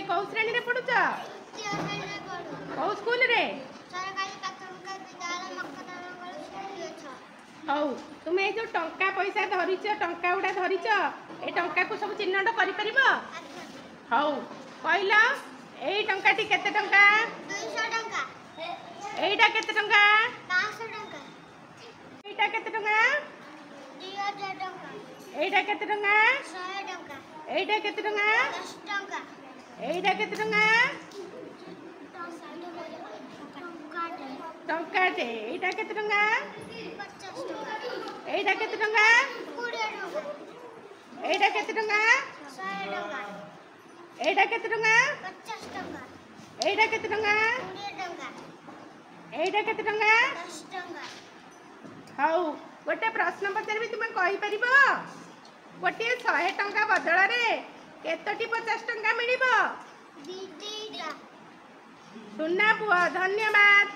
कौ श्रेणी रे पढ़ुच कौ स्कूल रे हौ तुम्हें जो टंका पैसा धरिच टंका गुड़ा धरिच ए टंका को सब चिन्हट कर हौ कहल एई टंकाटी केते टंका 200 टंका एईटा केते टंका 500 टंका एईटा केते टंका 2000 टंका एईटा केते टंका 100 टंका एईटा केते टंका 10 टंका एईटा केते टंका टंकाटे एईटा केते टंका 50 टंका एईटा केते टंका 20 टंका एईटा केते टंका 100 टंका एईटा केते टंका 50 टंका एईटा केते टंका 20 टंका एईटा केते टंका 10 टंका हौ गोटे प्रश्न पचारि तुम कहि परिबो गोटे 100 टंका बदल रे केतोटी 50 टंका मिलिबो दीटा सुना पुआ धन्यवाद।